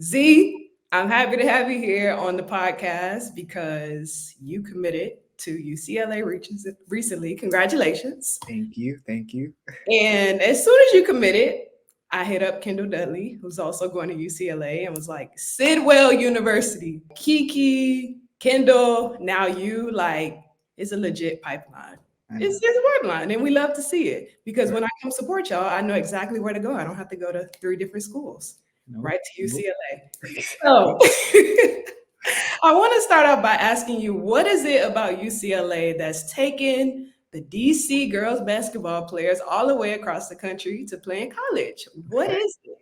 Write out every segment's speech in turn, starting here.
Z, I'm happy to have you here on the podcast because you committed to UCLA recently. Congratulations. Thank you. Thank you. And as soon as you committed, I hit up Kendall Dudley, who's also going to UCLA, and was like, Sidwell University, Kiki, Kendall, now you, like, it's a legit pipeline. I know. It's a pipeline, and we love to see it because Right. when I come support y'all, I know exactly where to go. I don't have to go to three different schools, Nope. right to Nope. UCLA. So Exactly. I want to start out by asking you, what is it about UCLA that's taken the DC girls basketball players all the way across the country to play in college? What Okay. is it?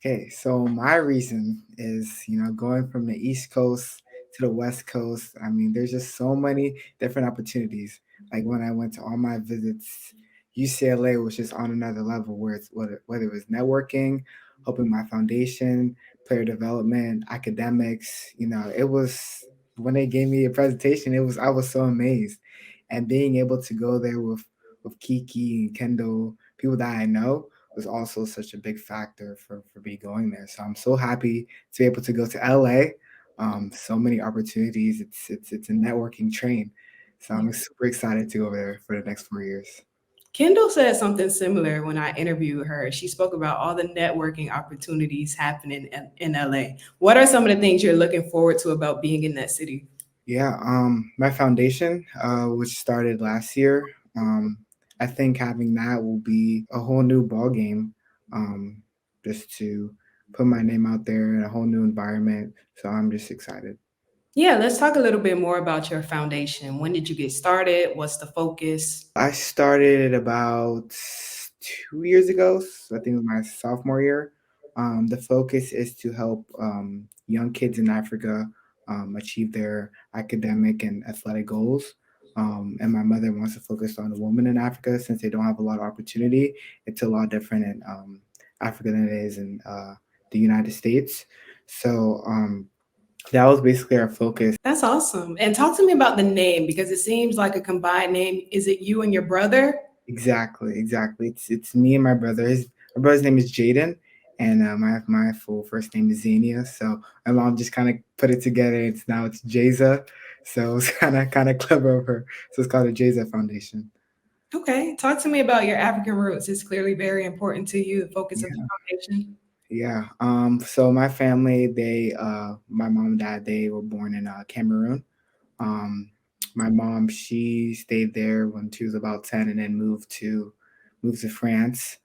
Okay. So my reason is, going from the East Coast to the West Coast. I mean, there's just so many different opportunities. Like when I went to all my visits, UCLA was just on another level where it's whether it was networking, helping my foundation, player development, academics. It was when they gave me a presentation, I was so amazed. And being able to go there with Kiki and Kendall, people that I know, was also such a big factor for me going there. So I'm so happy to be able to go to LA. So many opportunities. It's a networking train. So I'm super excited to go there for the next 4 years. Kendall said something similar when I interviewed her. She spoke about all the networking opportunities happening in LA. What are some of the things you're looking forward to about being in that city? Yeah, my foundation, which started last year, I think having that will be a whole new ball game, um, just to put my name out there in a whole new environment. So I'm just excited. Yeah, let's talk a little bit more about your foundation. When did you get started? What's the focus? I started about 2 years ago. So I think it was my sophomore year. The focus is to help young kids in Africa achieve their academic and athletic goals. And my mother wants to focus on the women in Africa since they don't have a lot of opportunity. It's a lot different in Africa than it is in the United States. So that was basically our focus. That's awesome. And talk to me about the name because it seems like a combined name. Is it you and your brother? Exactly, exactly. It's me and my brother. My brother's name is Jaden, and my full first name is Zania. So my mom just kind of put it together. It's Jayza, so it's kind of clever of her. So it's called the Jayza Foundation. Okay. Talk to me about your African roots. It's clearly very important to you, the focus of the Yeah, foundation. yeah. So my family, my mom and dad, they were born in Cameroon. Um, my mom, she stayed there when she was about 10, and then moved to France,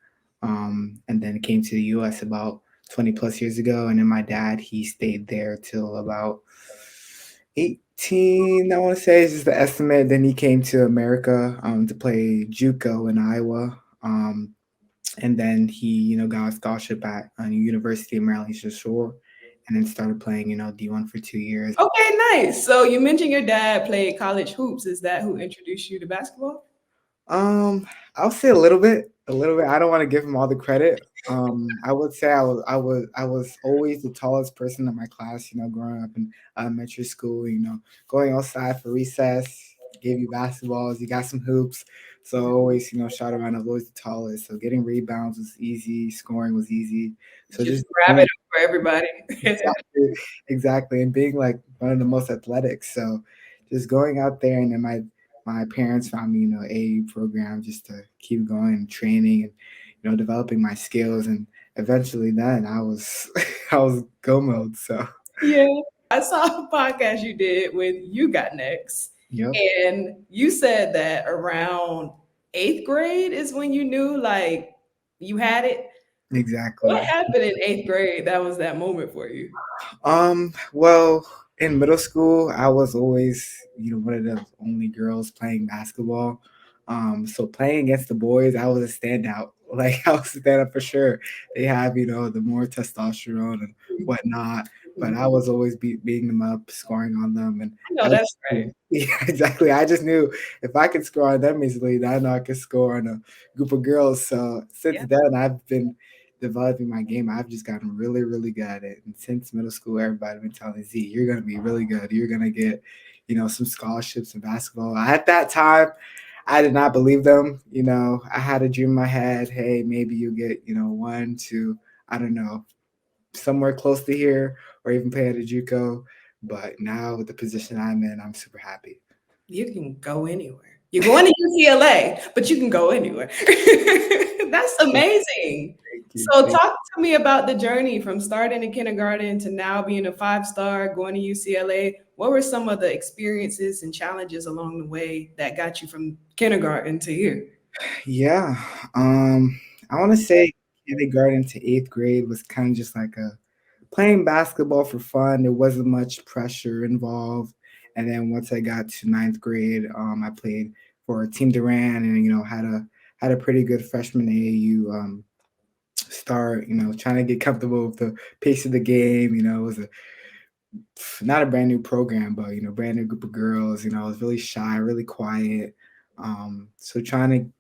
and then came to the U.S. about 20 plus years ago. And then my dad, he stayed there till about 18. I want to say is just the estimate. Then he came to America to play JUCO in Iowa. And then he, got a scholarship at University of Maryland Eastern Shore, and then started playing, D1 for 2 years. Okay, nice. So you mentioned your dad played college hoops. Is that who introduced you to basketball? Um, I'll say a little bit, a little bit. I don't want to give him all the credit. I would say I was always the tallest person in my class. Growing up in elementary school. Going outside for recess, gave you basketballs, you got some hoops. So always, shot around. I was always the tallest. So getting rebounds was easy, scoring was easy. So Just just grab it going up for everybody. exactly, exactly, and being like one of the most athletic. So just going out there, and then my parents found me, AAU program just to keep going and training and developing my skills, and eventually then I was I was go mode. So Yeah. I saw a podcast you did with You Got Next, yep, and you said that around eighth grade is when you knew like you had it. What exactly. happened in eighth grade that was that moment for you? Well, in middle school, I was always, one of the only girls playing basketball. So playing against the boys, I was a standout. Like I was a standout for sure. They have, the more testosterone and whatnot, but I was always beating them up, scoring on them, and I know I that's just right. knew, yeah, exactly. I just knew if I could score on them easily, then I know I could score on a group of girls. So since Yeah. then, I've been developing my game. I've just gotten really, really good at it. And since middle school, everybody been telling me, Z, you're gonna be really good. You're gonna get, some scholarships in basketball. At that time, I did not believe them. I had a dream in my head. Hey, maybe you get, one, two, I don't know, somewhere close to here or even play at a JUCO. But now with the position I'm in, I'm super happy. You can go anywhere. You're going to UCLA, but you can go anywhere. That's amazing. Thank you. So, Thank talk to me about the journey from starting in kindergarten to now being a 5 star, going to UCLA. What were some of the experiences and challenges along the way that got you from kindergarten to here? Yeah. I want to say kindergarten to eighth grade was kind of just like a playing basketball for fun. There wasn't much pressure involved. And then once I got to ninth grade, I played for Team Duran, and had a pretty good freshman AAU start. Trying to get comfortable with the pace of the game. It was not a brand new program, but brand new group of girls. I was really shy, really quiet. So trying to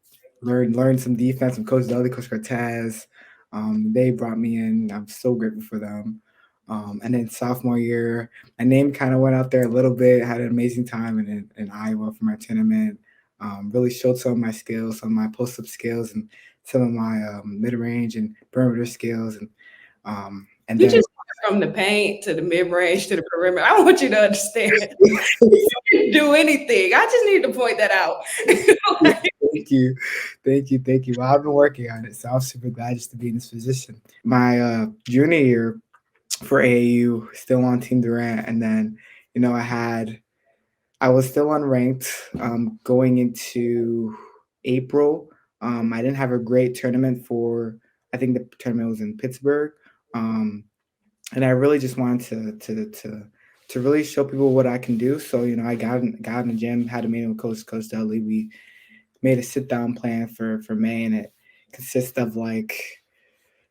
learn some defense from Coach Dudley, Coach Cortez. They brought me in. I'm so grateful for them. And then sophomore year, my name kind of went out there a little bit. Had an amazing time in Iowa for my tournament. Really showed some of my skills, some of my post-up skills, and some of my mid-range and perimeter skills. And You then just went from the paint to the mid range to the perimeter. I want you to understand. You can do anything. I just need to point that out. thank you, thank you, thank you. Well, I've been working on it, so I'm super glad just to be in this position. My junior year for AAU, still on Team Durant, and then I was still unranked going into April. I didn't have a great tournament for. I think the tournament was in Pittsburgh, um, and I really just wanted to really show people what I can do. So I got in the gym, had a meeting with Coach Dudley. We made a sit down plan for May, and it consists of like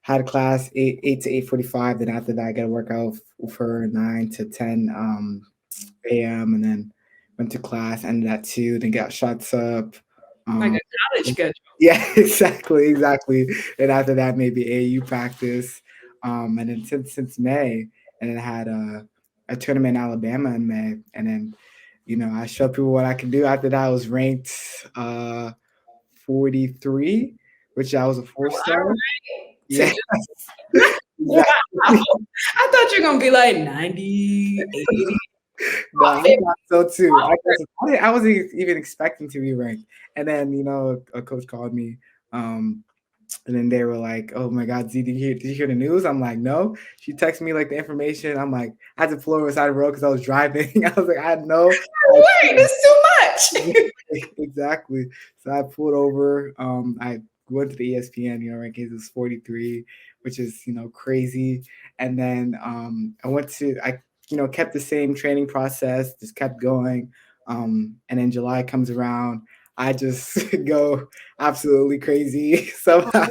had a class eight to 8:45. Then after that, I got to work out with her 9 to 10 a.m. and then went to class. Ended at 2. Then got shots up. Like Um, a college schedule. yeah, exactly. And after that, maybe AU practice. And then since May, and then I had a tournament in Alabama in May, and then I showed people what I can do. After that, I was ranked 43, which I was a 4 star. All right. Yeah, Wow. exactly. I thought you were going to be like 90, 80. No, I Oh, thought so too. I wasn't even expecting to be ranked. And then, a coach called me, um, and then they were like, "Oh my God, Z, did you hear the news?" I'm like, "No." She texted me like the information. I'm like, I had to pull over the side of the road because I was driving. I was like, I had no wait, idea. this is too much. Exactly. So I pulled over. I went to the ESPN, rankings was 43, which is, crazy. And then I kept the same training process, just kept going. And then July comes around. I just go absolutely crazy somehow,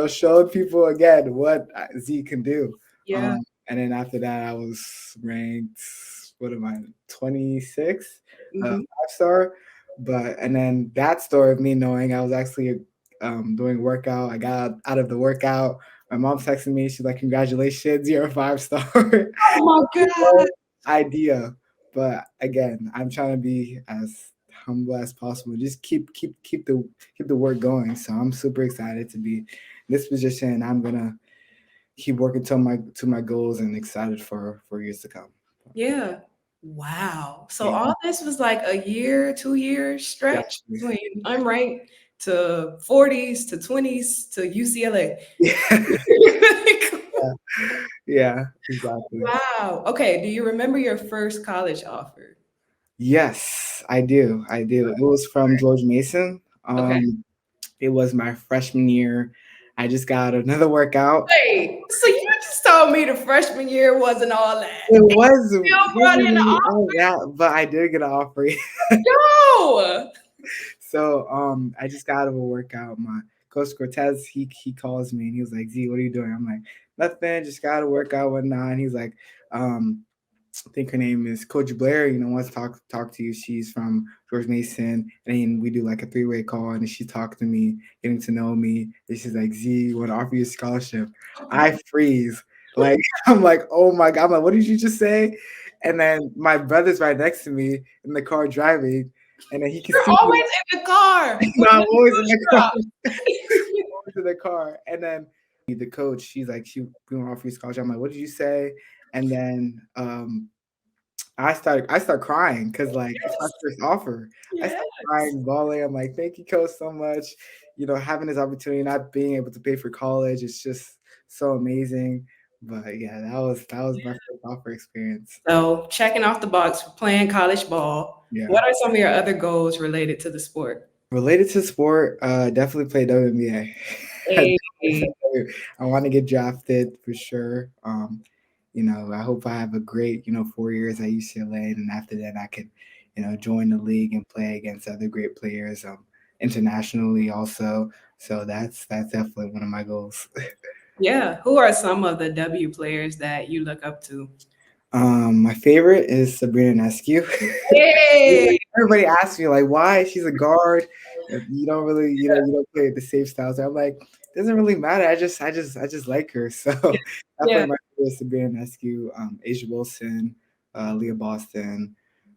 showing people again what Z can do. Yeah. And then after that, I was ranked, what am I, 26, Mhm. 5 star. But and then that story of me knowing I was actually doing a workout, I got out of the workout. My mom texted me. She's like, "Congratulations, you're a 5 star." Oh my No God. idea. But again, I'm trying to be as humble as possible. Just keep the work going. So I'm super excited to be in this position. I'm gonna keep working to my goals and excited for years to come. Yeah. Wow. So Yeah, all this was like a year, 2 year stretch exactly. between unranked to 40s to 20s to UCLA. Yeah, yeah, exactly. Wow. Okay. Do you remember your first college offer? Yes, I do. I do. It was from George Mason. Okay. It was my freshman year. I just got another workout. Wait. So you just told me the freshman year wasn't all that. It was You brought wasn't in the really all that, but I did get an offer. no. So I just got out of a workout. My coach Cortez, he calls me and he was like, "Z, what are you doing?" I'm like, "Nothing, just got out of workout, whatnot." And he's like, um, I think her name is Coach Blair, wants to talk to you. She's from George Mason. And then we do like a 3-way call and she talked to me, getting to know me. And she's like, "Z, want to offer you a scholarship." I freeze. Like I'm like, oh my God. I'm like, what did you just say? And then my brother's right next to me in the car driving. And then he can You're see me. always in the car No, when I'm the always in news the car. drops. Always in the car. And then The coach, she's like, we want to offer you scholarship. I'm like, what did you say? And then I start crying because like it's my Yes. first offer. I start Yes. crying, bawling. I'm like, thank you, coach, so much. Having this opportunity, not being able to pay for college, it's just so amazing. But yeah, that was my first offer experience. So checking off the box for playing college ball. Yeah. What are some of your other goals related to the sport? Related to sport, definitely play WNBA. Hey, I want to get drafted for sure. I hope I have a great, 4 years at UCLA, and after that, I could, join the league and play against other great players, internationally also. So that's definitely one of my goals. yeah. Who are some of the W players that you look up to? My favorite is Sabrina Nescu. Hey, Everybody asks me like, why she's a guard. You don't really, you don't play the safe styles. I'm like, doesn't really matter. I just like her. So yeah. definitely my favorite is Sabrina Nescu, Asia Wilson, Leah Boston,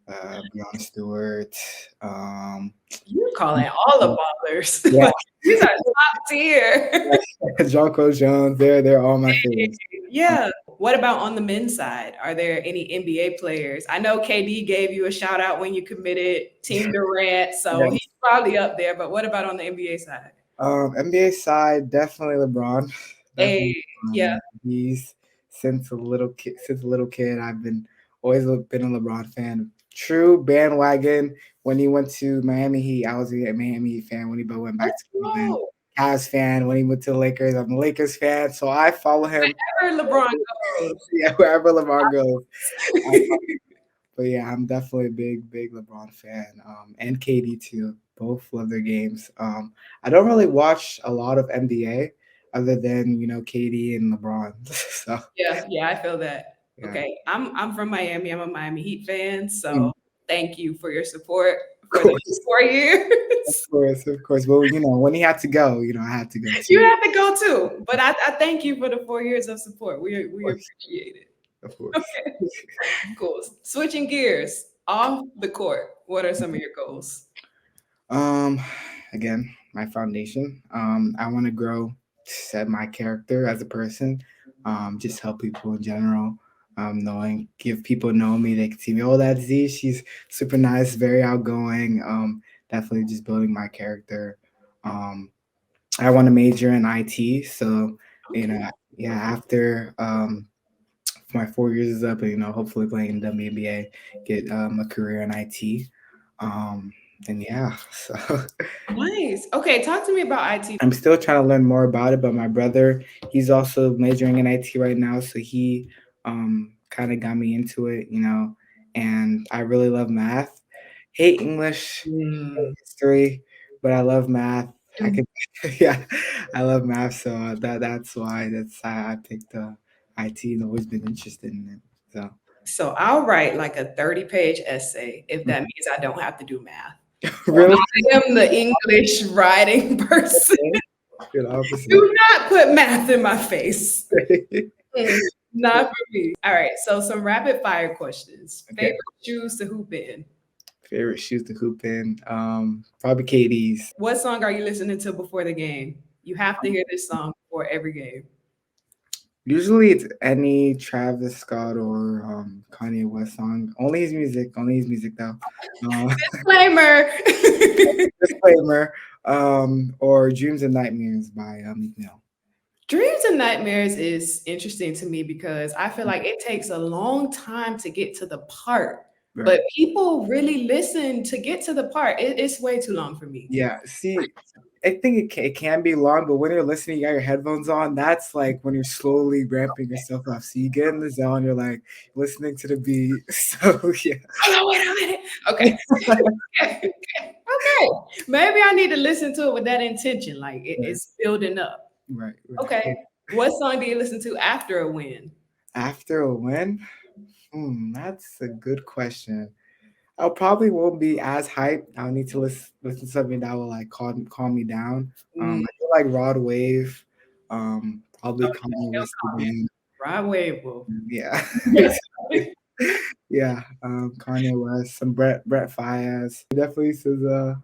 Brianna Stewart. Um, You calling all the ballers. yeah, Like, these are top tier. Jonko Jones. They're all my favorites. Um, Yeah. What about on the men's side? Are there any NBA players? I know KD gave you a shout out when you committed Team Durant, so he's yes. probably up there. But what about on the NBA side? NBA side, definitely LeBron. Hey, Definitely LeBron. yeah. He's since a little kid, I've been always been a LeBron fan. True bandwagon. When he went to Miami Heat, I was a Miami Heat fan. When he went back to Cleveland, Oh, Cavs fan. When he went to the Lakers, I'm a Lakers fan. So I follow him. wherever LeBron goes. Yeah, wherever LeBron goes. But yeah, I'm definitely a big LeBron fan, and KD too. Both love their games. I don't really watch a lot of NBA other than KD and LeBron. So Yeah, yeah, I feel that. yeah, Okay, I'm from Miami. I'm a Miami Heat fan, Mm, so thank you for your support of for those course, 4 years. of course, of course. Well, when he had to go, I had to go You too. have to go too, but I thank you for the 4 years of support. Of We course, appreciate it. of course. Cool. Switching gears off the court. What are some of your goals? Um, Again, my foundation. I want to grow, set my character as a person. Just help people in general. Give people know me. They can see me. Oh, that's Z. She's super nice, very outgoing. Definitely just building my character. Um, I want to major in IT. So, Okay. yeah, after my 4 years is up, and hopefully playing in WNBA, get a career in IT. Um, and yeah, so Nice. Okay, talk to me about IT. I'm still trying to learn more about it. But my brother, he's also majoring in IT right now, so he kind of got me into it, And I really love math. Hate English, hate Mm. history, but I love math. I can, yeah, I love math, so that's why I picked IT and always been interested in it. So So I'll write like a 30-page essay if that means I don't have to do math. So really, I am the English writing person. good opposite. Do not put math in my face. Mm, not for me. All right, so some rapid fire questions. Okay. Favorite shoes to hoop in? Favorite shoes to hoop in? Probably KD's. What song are you listening to before the game? You have to hear this song before every game. Usually it's any Travis Scott or Kanye West song. Only his music though. Disclaimer. Disclaimer. Or Dreams and Nightmares by Meek Mill. Dreams and Nightmares is interesting to me because I feel like it takes a long time to get to the part, Right. but people really listen to get to the part. It's way too long for me. Yeah. See, I think it can be long, but when you're listening, you got your headphones on. That's like when you're slowly ramping yourself up. So you get in the zone. You're like listening to the beat. So yeah. Hold on, wait a minute. Okay. Okay. Okay. Maybe I need to listen to it with that intention. Like Right. it's building up. Right. Okay. Right. What song do you listen to after a win? After a win, that's a good question. I probably won't be as hyped. I'll need to listen to something that will like calm me down. Mm, I feel like Rod Wave, probably oh, Kanye he'll West call me. again. Broadway will. Yeah, Yes. yeah. Kanye West, some Brett Fayez, definitely SZA.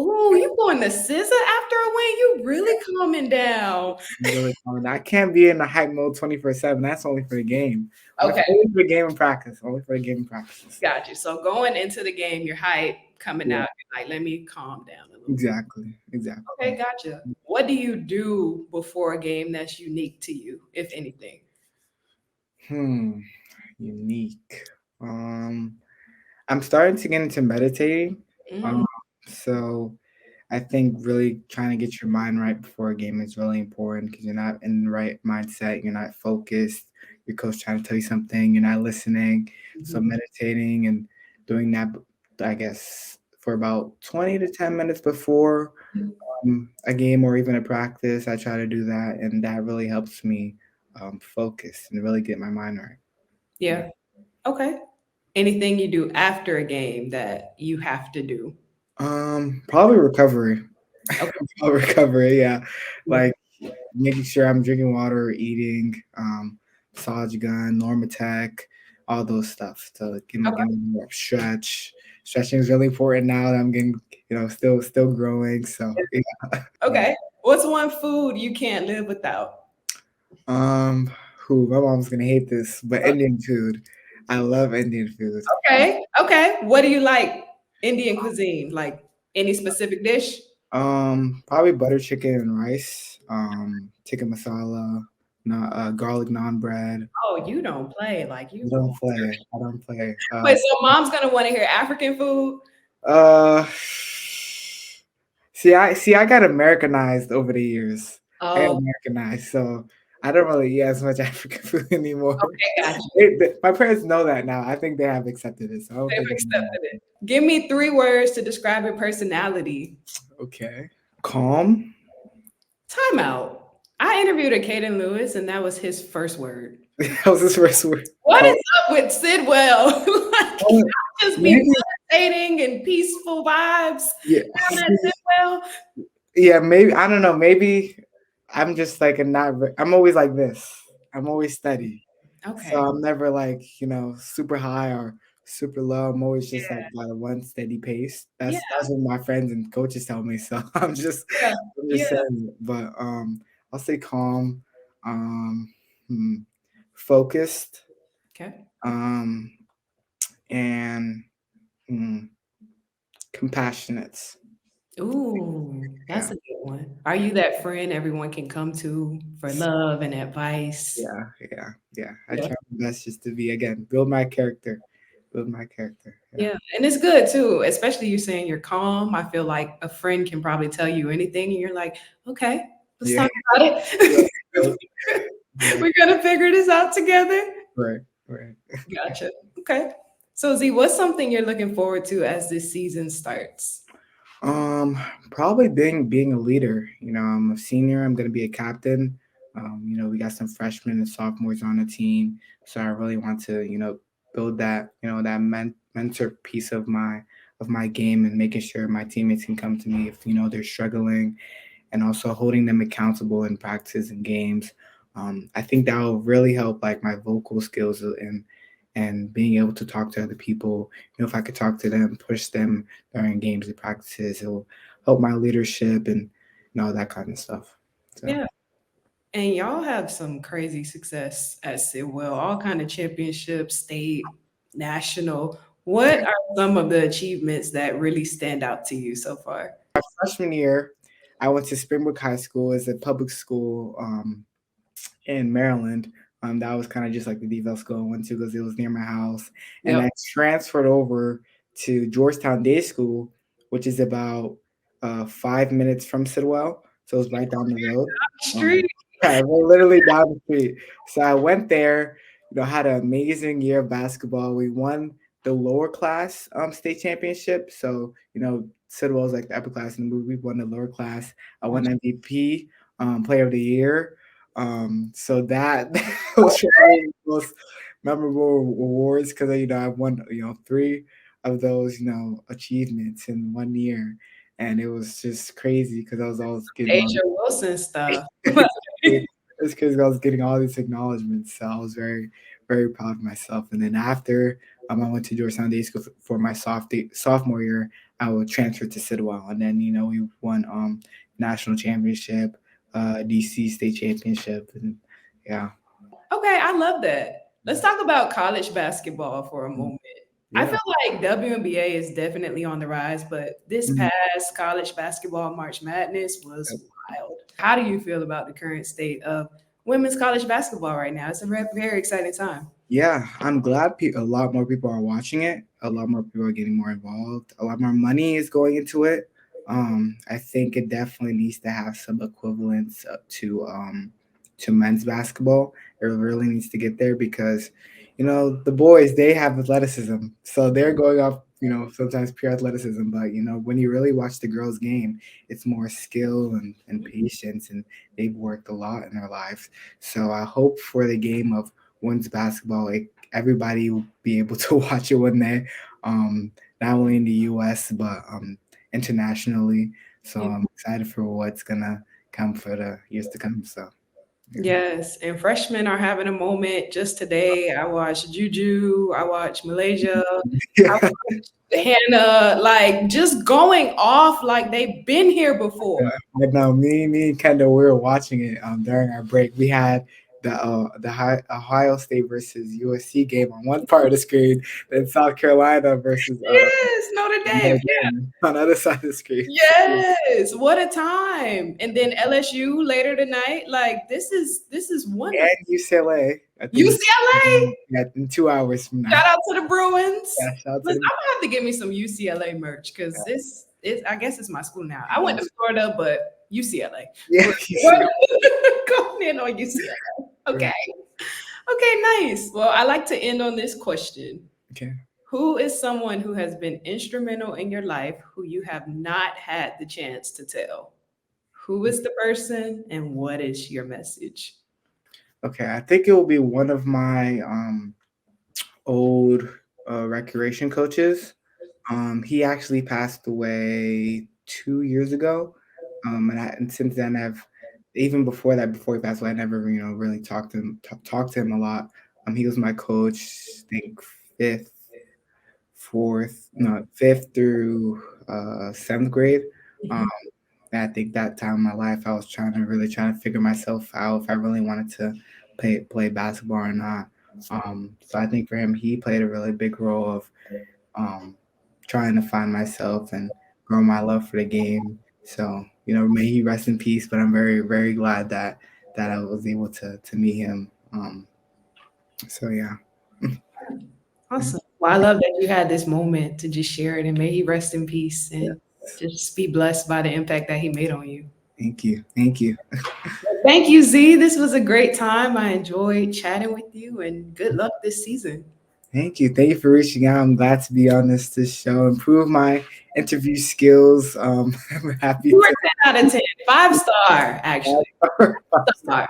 Oh, you going to scissor after a win? You really calming down. Really calm. I can't be in the hype mode 24/7. That's only for the game. Okay, Only for the game and practice. Only for the game and practice. got you. So going into the game, you're hype. Coming Yeah, out, you're like, let me calm down a little bit. exactly. Okay, Exactly. gotcha. What do you do before a game that's unique to you, if anything? Hmm. Unique. Um, I'm starting to get into meditating. Mm, Um, so I think really trying to get your mind right before a game is really important because you're not in the right mindset, you're not focused, your coach trying to tell you something, you're not listening. So mhm. meditating and doing that, I guess, for about 20 to 10 minutes before a game or even a practice, I try to do that, and that really helps me focus and really get my mind right. Yeah. Yeah. Okay. Anything you do after a game that you have to do? Probably recovery. Okay. Recovery, yeah. Yeah. Like making sure I'm drinking water, eating, massage gun, Normatec, all those stuff. So Okay. give me more stretch. Stretching is really important now that I'm getting, still growing. So yeah. Yeah. Okay. What's one food you can't live without? Um, who my mom's gonna hate this, but Indian food. I love Indian food. Okay. Okay. What do you like? Indian cuisine, like any specific dish? Probably butter chicken and rice. Tikka masala, garlic naan bread. Oh, you don't play like you I going. don't play. I don't play. Wait, so mom's gonna want to hear African food? Uh, I got Americanized over the years. I got Oh, Americanized, so I don't really eat as much African food anymore. okay, got you. My parents know that now. I think they have accepted it, so I don't think They've it's accepted it. Give me three words to describe your personality. okay. Calm. Time out. I interviewed a Caden Lewis, and that was his first word. That was his first word. What Calm. is up with Sidwell? Like, Oh, just be maybe, meditating and peaceful vibes yeah. down at Sidwell. Yeah, maybe I don't know. Maybe I'm just like a not. I'm always like this. I'm always steady, so Okay. I'm never like super high or super low. I'm always just like Yeah. at one steady pace. Yeah. That's what my friends and coaches tell me. So Yeah. I'm just Yeah. saying it. But I'll say calm, um, hmm, focused, Okay. um, and hmm, compassionate. Ooh, that's Yeah. a good one. Are you that friend everyone can come to for love and advice? Yeah. I Yeah. try my best just to be again, build my character. Build my character. Yeah. Yeah. And it's good too, especially you saying you're calm. I feel like a friend can probably tell you anything and you're like, okay, let's Yeah. talk about Yeah. it. Right. Exactly. We're gonna figure this out together. Right. Right. Gotcha. Okay. So Z, what's something you're looking forward to as this season starts? Um, Probably being a leader. I'm a senior. I'm gonna be a captain. We got some freshmen and sophomores on the team, so I really want to, build that, that mentor piece of my game and making sure my teammates can come to me if they're struggling and also holding them accountable in practice and games. I think that will really help like my vocal skills and being able to talk to other people. If I could talk to them, push them during games and practices, it will help my leadership and that kind of stuff. So Yeah. And y'all have some crazy success at Sidwell, all kind of championships, state, national. What are some of the achievements that really stand out to you so far? freshman year, I went to Springbrook High School as a public school. In Maryland. That was kind of just like the devel school I went to because it was near my house. And Yep. I transferred over to Georgetown Day School, which is about 5 minutes from Sidwell. So it's right down the road. Um, Street. yeah, we're literally down the street. So I went there, had an amazing year of basketball. We won the lower class state championship. So, Sidwell's like the upper class in the movie. We won the lower class. I won MVP, player of the year. So that that was probably the most memorable awards because I won three of those achievements in 1 year, and it was just crazy because I was always getting all Asia Wilson stuff. it's because I was getting all these acknowledgments. So I was very very proud of myself. And then after I went to Georgetown Day School for my sophomore year. I would transfer to Sidwell, and then we won national championship, DC state championship, and yeah, Okay, I love that. Let's talk about college basketball for a moment. I yeah. feel like WNBA is definitely on the rise, but this Mhm. past college basketball March Madness was wild. How do you feel about the current state of women's college basketball right now? It's a very exciting time. Yeah, I'm glad a lot more people are watching it. A lot more people are getting more involved. A lot more money is going into it. I think it definitely needs to have some equivalence to men's basketball. It really needs to get there because, the boys they have athleticism, so they're going off, sometimes pure athleticism. But when you really watch the girls' game, it's more skill and patience, and they've worked a lot in their lives. So I hope for the game of women's basketball, like everybody will be able to watch it one day, um, not only in the U.S. but internationally. So Yeah. I'm excited for what's gonna come for the years to come. So yeah. Yes, and freshmen are having a moment. Just today, I watched Juju, I watched Malaysia, I Yeah, watched Hannah, like just going off like they've been here before. I know. Me and Kendall, we were watching it during our break. We had the Ohio State versus USC game on one part of the screen, then South Carolina versus Yes, Notre Dame. Notre Dame on the other side of the screen. Yes, what a time. And then LSU later tonight. Like this is wonderful. And UCLA. I think UCLA. yeah, in 2 hours from now. Shout out to the Bruins. Yeah, shout out to Listen, them. I'm gonna have to get me some UCLA merch because this is I guess it's my school now. I went to Florida, but UCLA. Yeah, We're UCLA. going in on UCLA. Okay. Right. Okay, nice. Well, I like to end on this question. Okay. Who is someone who has been instrumental in your life who you have not had the chance to tell? Who is the person and what is your message? Okay. I think it will be one of my old recreation coaches. He actually passed away 2 years ago. And since then even before that, before he passed away, I never, really talked to him a lot. He was my coach, I think fifth, fourth, no, fifth through seventh grade. Um, Mhm. and I think that time in my life, I was trying to figure myself out if I really wanted to play basketball or not. So I think for him, he played a really big role of um, trying to find myself and grow my love for the game. So may he rest in peace. But I'm very very glad that I was able to meet him. So yeah. Awesome. Well, I love that you had this moment to just share it and may he rest in peace Yeah. and just be blessed by the impact that he made on you. Thank you. Thank you. Thank you, Z. This was a great time. I enjoyed chatting with you and good luck this season. Thank you. Thank you for reaching out. I'm glad to be on this show, improve my interview skills. I'm happy You were 10 out of 10, 5 star, actually. to. Star.